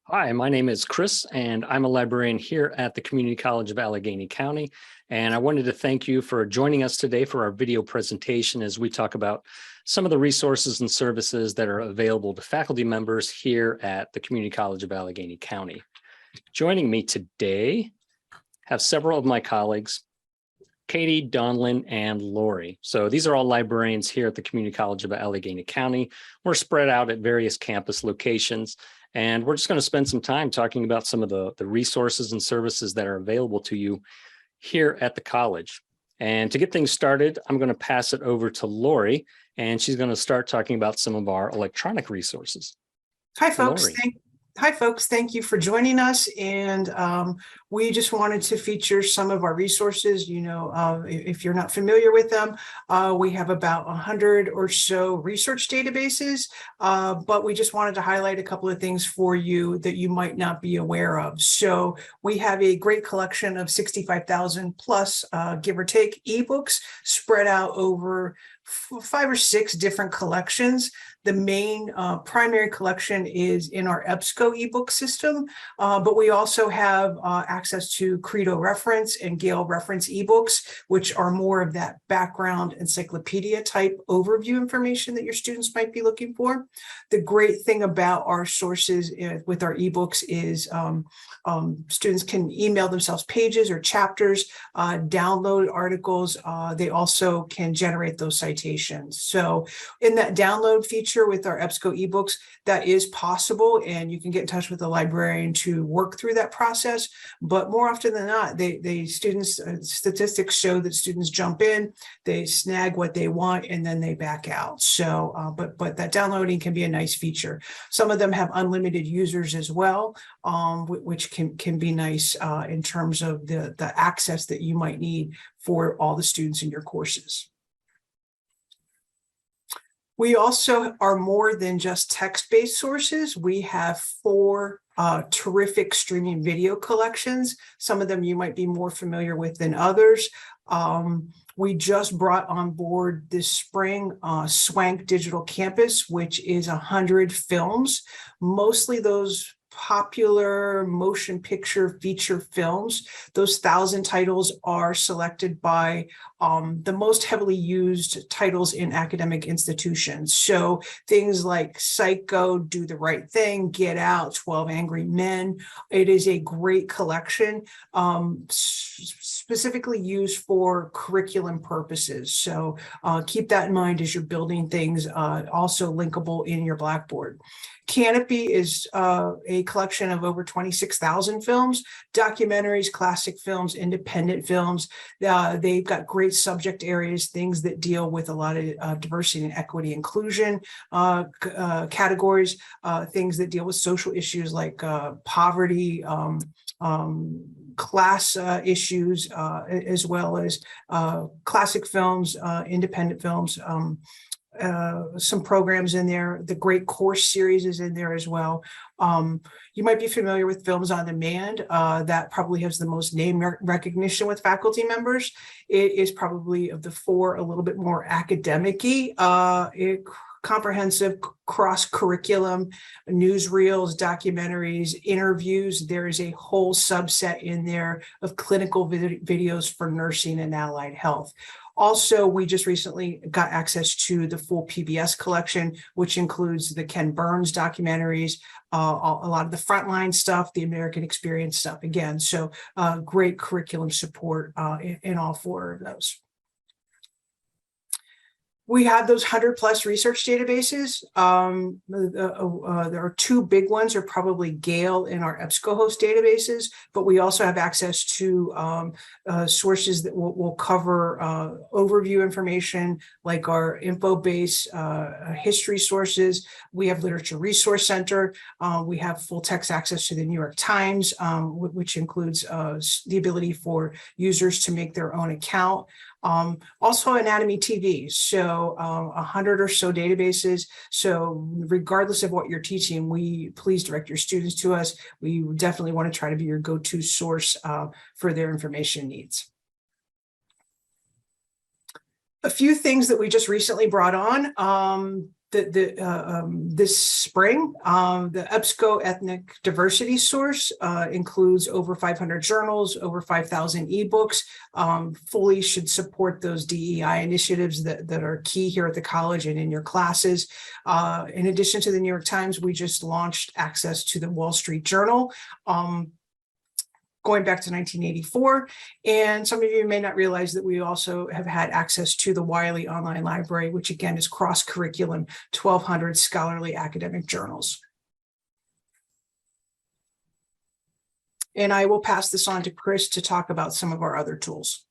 Hi, my name is Chris, and I'm a librarian here at the Community College of Allegheny County. And I wanted to thank you for joining us today for our video presentation as we talk about some of the resources and services that are available to faculty members here at the Community College of Allegheny County. Joining me today have several of my colleagues, Katie, Donlin, and Lori. So these are all librarians here at the Community College of Allegheny County. We're spread out at various campus locations, and we're just going to spend some time talking about some of the resources and services that are available to you here at the college. And to get things started, I'm going to pass it over to Lori, and she's going to start talking about some of our electronic resources. Hi, folks. Thank you for joining us. And we just wanted to feature some of our resources. If you're not familiar with them, we have about 100 or so research databases, but we just wanted to highlight a couple of things for you that you might not be aware of. So we have a great collection of 65,000 plus, give or take, eBooks spread out over 5 or 6 different collections. The main primary collection is in our EBSCO ebook system, but we also have access to Credo reference and Gale reference ebooks, which are more of that background encyclopedia type overview information that your students might be looking for. The great thing about our sources with our ebooks is students can email themselves pages or chapters, download articles. They also can generate those citations. So in that download feature with our EBSCO ebooks, that is possible, and you can get in touch with the librarian to work through that process. But more often than not, statistics show that students jump in, they snag what they want, and then they back out. So, but that downloading can be a nice feature. Some of them have unlimited users as well, which can be nice in terms of the access that you might need for all the students in your courses. We also are more than just text-based sources. We have 4 terrific streaming video collections. Some of them you might be more familiar with than others. We just brought on board this spring Swank Digital Campus, which is 100 films, mostly those popular motion picture feature films. Those 1,000 titles are selected by the most heavily used titles in academic institutions. So things like Psycho, Do the Right Thing, Get Out, 12 Angry Men. It is a great collection, specifically used for curriculum purposes. So keep that in mind as you're building things, also linkable in your Blackboard. Canopy is a collection of over 26,000 films, documentaries, classic films, independent films. They've got great subject areas, things that deal with a lot of diversity and equity inclusion categories, things that deal with social issues like poverty, class issues, as well as classic films, independent films, some programs in there. The Great Course series is in there as well. You might be familiar with Films on Demand. That probably has the most name recognition with faculty members. It is probably of the 4 a little bit more academic-y. Comprehensive cross-curriculum, newsreels, documentaries, interviews. There is a whole subset in there of clinical videos for nursing and allied health. Also, we just recently got access to the full PBS collection, which includes the Ken Burns documentaries, a lot of the frontline stuff, the American Experience stuff again. So great curriculum support in all 4 of those. We have those 100 plus research databases. There are 2 big ones, are probably Gale and our EBSCO host databases, but we also have access to sources that will cover overview information like our InfoBase history sources. We have Literature Resource Center. We have full text access to the New York Times, which includes the ability for users to make their own account. Also Anatomy TV, so 100 or so databases. So regardless of what you're teaching, please direct your students to us. We definitely want to try to be your go-to source for their information needs. A few things that we just recently brought on. This spring, the EBSCO Ethnic Diversity Source includes over 500 journals, over 5,000 eBooks, fully should support those DEI initiatives that are key here at the college and in your classes. In addition to the New York Times, we just launched access to the Wall Street Journal, going back to 1984. And some of you may not realize that we also have had access to the Wiley online library, which again is cross-curriculum, 1,200 scholarly academic journals. And I will pass this on to Chris to talk about some of our other tools.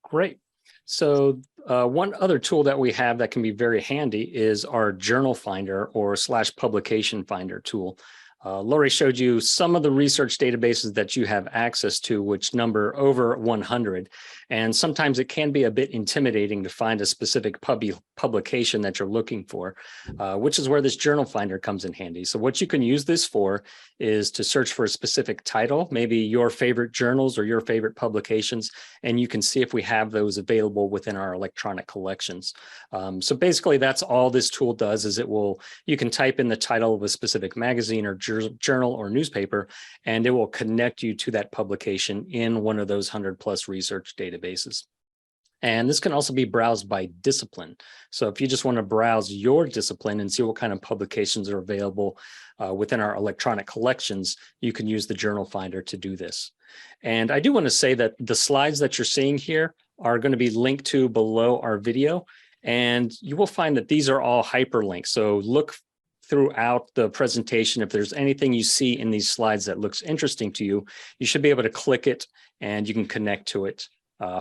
Great. So one other tool that we have that can be very handy is our journal finder or / publication finder tool. Lori showed you some of the research databases that you have access to, which number over 100. And sometimes it can be a bit intimidating to find a specific publication that you're looking for, which is where this journal finder comes in handy. So what you can use this for is to search for a specific title, maybe your favorite journals or your favorite publications, and you can see if we have those available within our electronic collections. So basically that's all this tool does is you can type in the title of a specific magazine or journal or newspaper, and it will connect you to that publication in one of those 100+ research databases. And this can also be browsed by discipline. So if you just want to browse your discipline and see what kind of publications are available within our electronic collections, you can use the journal finder to do this. And I do want to say that the slides that you're seeing here are going to be linked to below our video, and you will find that these are all hyperlinks. So look throughout the presentation. If there's anything you see in these slides that looks interesting to you, you should be able to click it and you can connect to it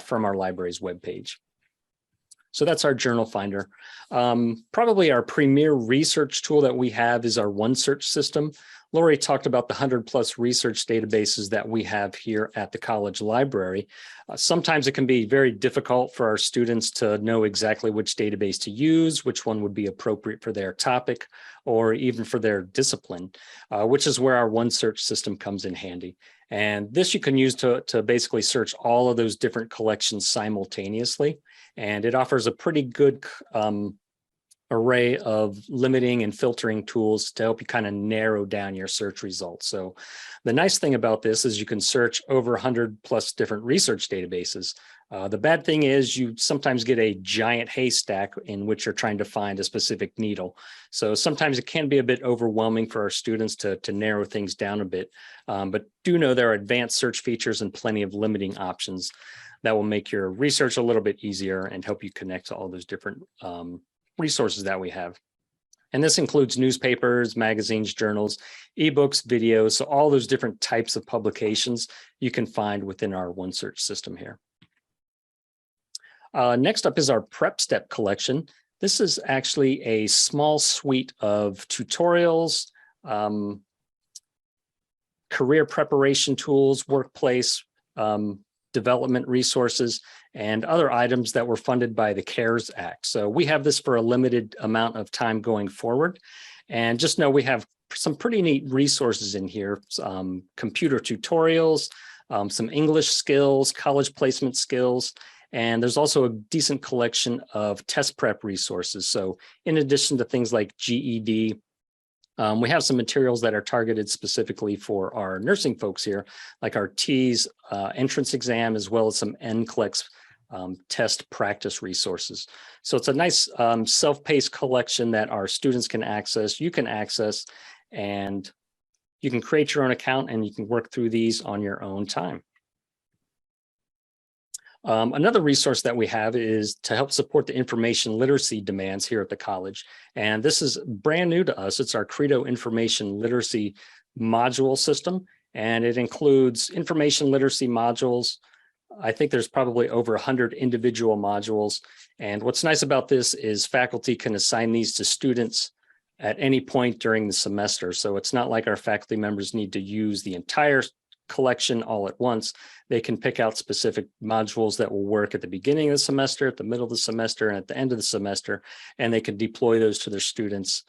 from our library's webpage. So that's our journal finder. Probably our premier research tool that we have is our OneSearch system. Lori talked about the 100+ research databases that we have here at the college library. Sometimes it can be very difficult for our students to know exactly which database to use, which one would be appropriate for their topic, or even for their discipline, which is where our OneSearch system comes in handy. And this you can use to basically search all of those different collections simultaneously. And it offers a pretty good array of limiting and filtering tools to help you kind of narrow down your search results. So the nice thing about this is you can search over 100+ different research databases. The bad thing is you sometimes get a giant haystack in which you're trying to find a specific needle. So sometimes it can be a bit overwhelming for our students to narrow things down a bit, but do know there are advanced search features and plenty of limiting options that will make your research a little bit easier and help you connect to all those different resources that we have. And this includes newspapers, magazines, journals, eBooks, videos. So all those different types of publications you can find within our OneSearch system here. Next up is our PrepSTEP collection. This is actually a small suite of tutorials, career preparation tools, workplace development resources, and other items that were funded by the CARES Act. So we have this for a limited amount of time going forward. And just know we have some pretty neat resources in here, computer tutorials, some English skills, college placement skills, and there's also a decent collection of test prep resources. So in addition to things like GED, we have some materials that are targeted specifically for our nursing folks here, like our TEAS entrance exam, as well as some NCLEX test practice resources. So it's a nice self-paced collection that our students can access, you can access, and you can create your own account and you can work through these on your own time. Another resource that we have is to help support the information literacy demands here at the college. And this is brand new to us. It's our Credo Information Literacy module system. And it includes information literacy modules. I think there's probably over 100 individual modules. And what's nice about this is faculty can assign these to students at any point during the semester. So it's not like our faculty members need to use the entire collection all at once. They can pick out specific modules that will work at the beginning of the semester, at the middle of the semester, and at the end of the semester, and they can deploy those to their students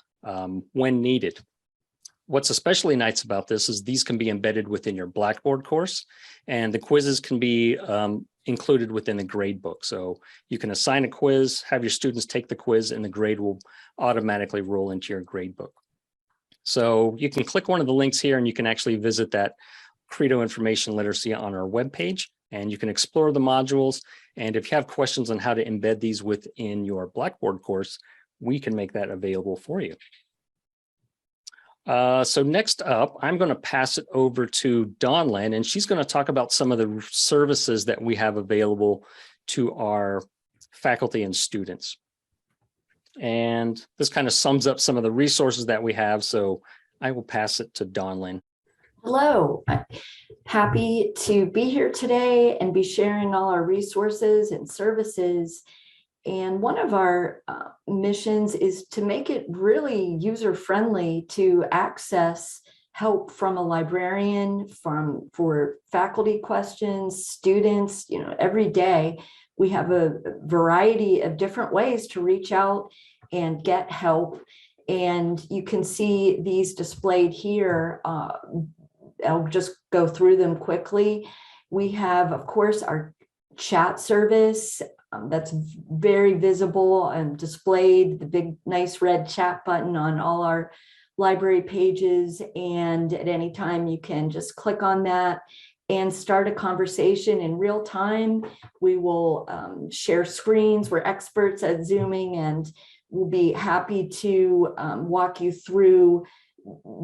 when needed. What's especially nice about this is these can be embedded within your Blackboard course, and the quizzes can be included within the grade book. So you can assign a quiz, have your students take the quiz, and the grade will automatically roll into your grade book. So you can click one of the links here and you can actually visit that Credo Information Literacy on our webpage, and you can explore the modules. And if you have questions on how to embed these within your Blackboard course, we can make that available for you. So next up, I'm going to pass it over to Dawnlyn, and she's going to talk about some of the services that we have available to our faculty and students. And this kind of sums up some of the resources that we have. So I will pass it to Dawnlyn. Hello, I'm happy to be here today and be sharing all our resources and services. And one of our missions is to make it really user-friendly to access help from a librarian, for faculty questions, students. Every day we have a variety of different ways to reach out and get help. And you can see these displayed here. I'll just go through them quickly. We have, of course, our chat service that's very visible and displayed, the big, nice red chat button on all our library pages. And at any time, you can just click on that and start a conversation in real time. We will share screens. We're experts at Zooming, and we'll be happy to walk you through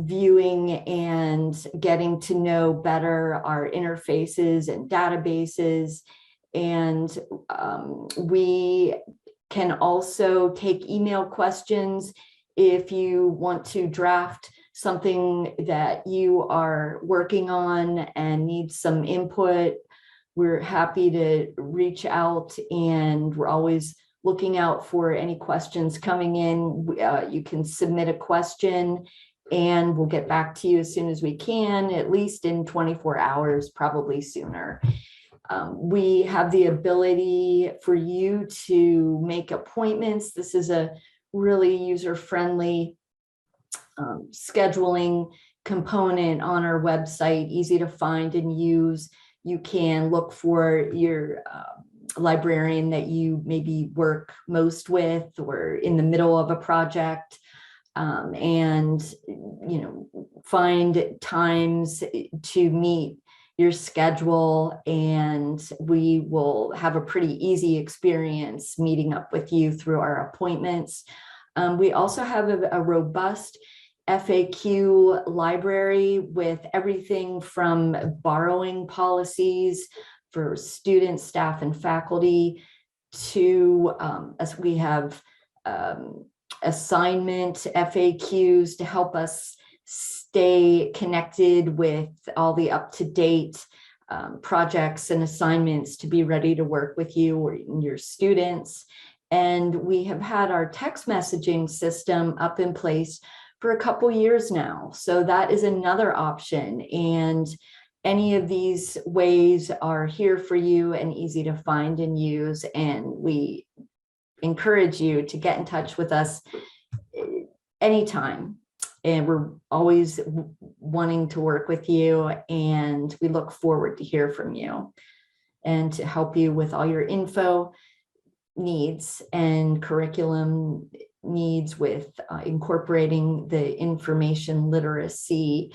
viewing and getting to know better our interfaces and databases. And we can also take email questions if you want to draft something that you are working on and need some input. We're happy to reach out, and we're always looking out for any questions coming in. You can submit a question and we'll get back to you as soon as we can, at least in 24 hours, probably sooner. We have the ability for you to make appointments. This is a really user-friendly scheduling component on our website, easy to find and use. You can look for your librarian that you maybe work most with or in the middle of a project, and find times to meet your schedule, and we will have a pretty easy experience meeting up with you through our appointments. We also have a robust FAQ library with everything from borrowing policies for students, staff, and faculty to, as we have assignment FAQs to help us stay connected with all the up-to-date projects and assignments to be ready to work with you or your students. And we have had our text messaging system up in place for a couple years now. So that is another option. And any of these ways are here for you and easy to find and use. And we encourage you to get in touch with us anytime. And we're always wanting to work with you, and we look forward to hear from you and to help you with all your info needs and curriculum needs with incorporating the information literacy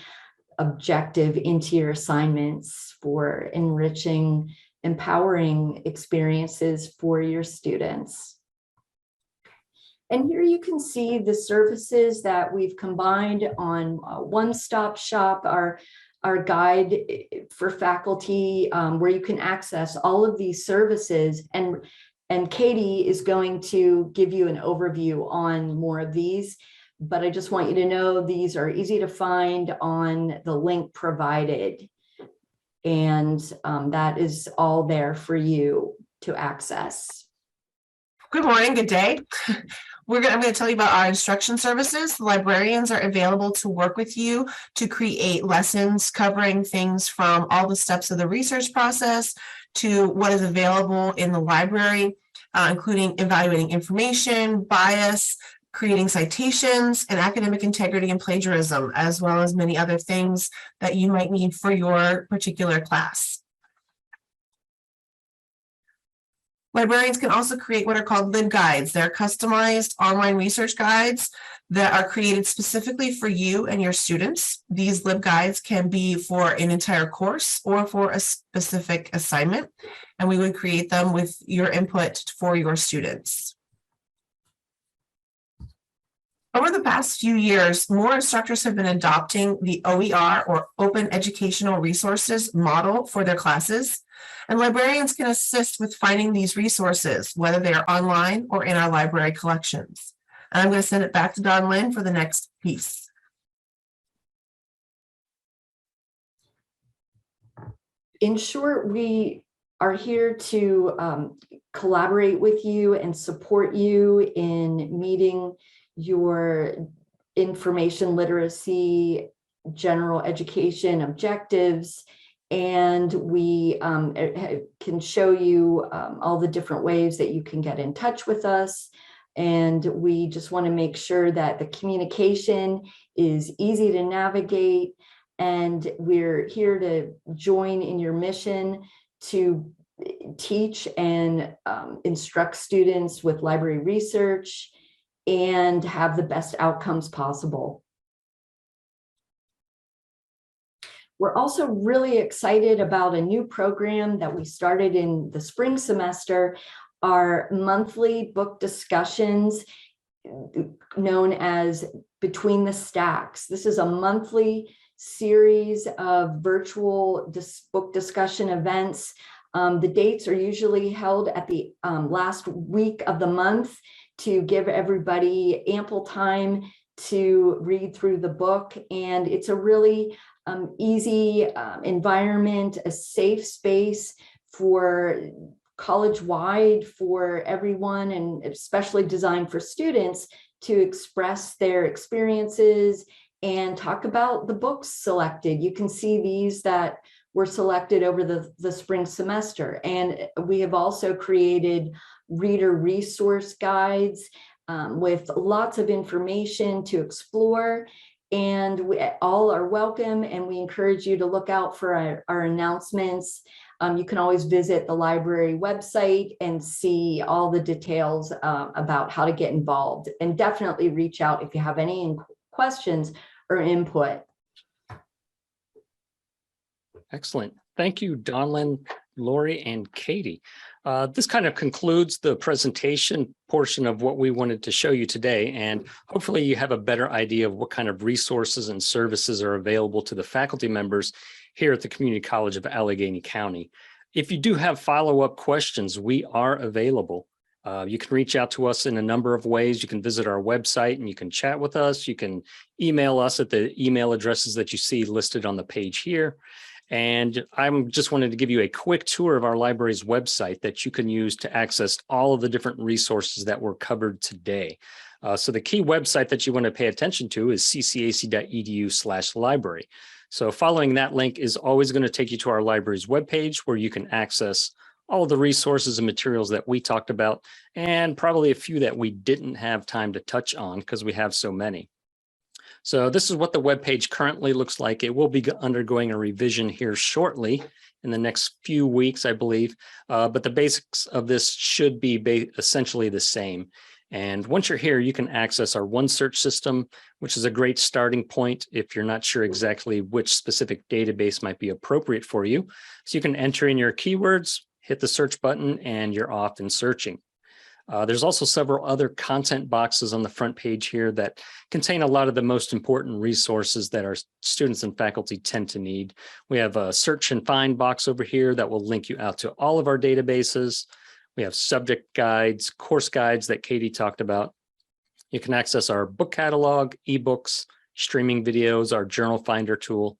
objective into your assignments for enriching, empowering experiences for your students. And here you can see the services that we've combined on One Stop Shop, our guide for faculty, where you can access all of these services. And Katie is going to give you an overview on more of these, but I just want you to know these are easy to find on the link provided. And that is all there for you to access. Good morning, good day. I'm going to tell you about our instruction services. The librarians are available to work with you to create lessons covering things from all the steps of the research process to what is available in the library, including evaluating information, bias, creating citations, and academic integrity and plagiarism, as well as many other things that you might need for your particular class. Librarians can also create what are called LibGuides. They're customized online research guides that are created specifically for you and your students. These LibGuides can be for an entire course or for a specific assignment, and we would create them with your input for your students. Over the past few years, more instructors have been adopting the OER, or Open Educational Resources model, for their classes, and librarians can assist with finding these resources, whether they are online or in our library collections. And I'm going to send it back to Don Lynn for the next piece. In short, we are here to collaborate with you and support you in meeting your information literacy, general education objectives, and we can show you all the different ways that you can get in touch with us. And we just want to make sure that the communication is easy to navigate, and we're here to join in your mission to teach and instruct students with library research and have the best outcomes possible. We're also really excited about a new program that we started in the spring semester, our monthly book discussions, known as Between the Stacks. This is a monthly series of virtual book discussion events. The dates are usually held at the last week of the month to give everybody ample time to read through the book. And it's a really easy environment, a safe space for college-wide for everyone, and especially designed for students to express their experiences and talk about the books selected. You can see these that were selected over the spring semester. And we have also created reader resource guides with lots of information to explore. And we all are welcome, and we encourage you to look out for our announcements. You can always visit the library website and see all the details about how to get involved, and definitely reach out if you have any questions or input. Excellent. Thank you, Donlin, Lori, and Katie. This kind of concludes the presentation portion of what we wanted to show you today, and hopefully you have a better idea of what kind of resources and services are available to the faculty members here at the Community College of Allegheny County. If you do have follow-up questions, we are available. You can reach out to us in a number of ways. You can visit our website and you can chat with us. You can email us at the email addresses that you see listed on the page here. And I'm just wanted to give you a quick tour of our library's website that you can use to access all of the different resources that were covered today. So the key website that you want to pay attention to is ccac.edu/library. So following that link is always going to take you to our library's webpage, where you can access all of the resources and materials that we talked about, and probably a few that we didn't have time to touch on because we have so many. So this is what the webpage currently looks like. It will be undergoing a revision here shortly in the next few weeks, I believe, but the basics of this should be essentially the same. And once you're here, you can access our OneSearch system, which is a great starting point if you're not sure exactly which specific database might be appropriate for you. So you can enter in your keywords, hit the search button, and you're off and searching. There's also several other content boxes on the front page here that contain a lot of the most important resources that our students and faculty tend to need. We have a search and find box over here that will link you out to all of our databases. We have subject guides, course guides that Katie talked about. You can access our book catalog, eBooks, streaming videos, our journal finder tool.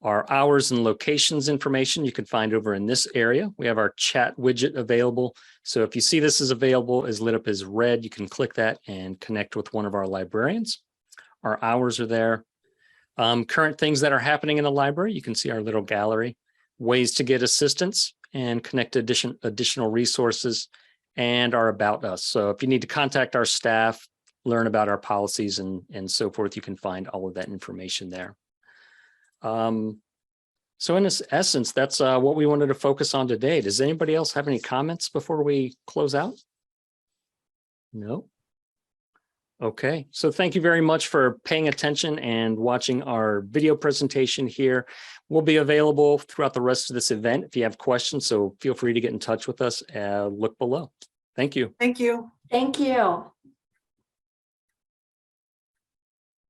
Our hours and locations information you can find over in this area. We have our chat widget available. So if you see this is available, is lit up as red, you can click that and connect with one of our librarians. Our hours are there. Current things that are happening in the library, you can see our little gallery. Ways to get assistance and connect additional resources, and our About Us. So if you need to contact our staff, learn about our policies and so forth, you can find all of that information there. So in this essence, that's what we wanted to focus on today. Does anybody else have any comments before we close out? No? Okay, so thank you very much for paying attention and watching our video presentation here. We'll be available throughout the rest of this event if you have questions, so feel free to get in touch with us. Look below. Thank you. Thank you. Thank you.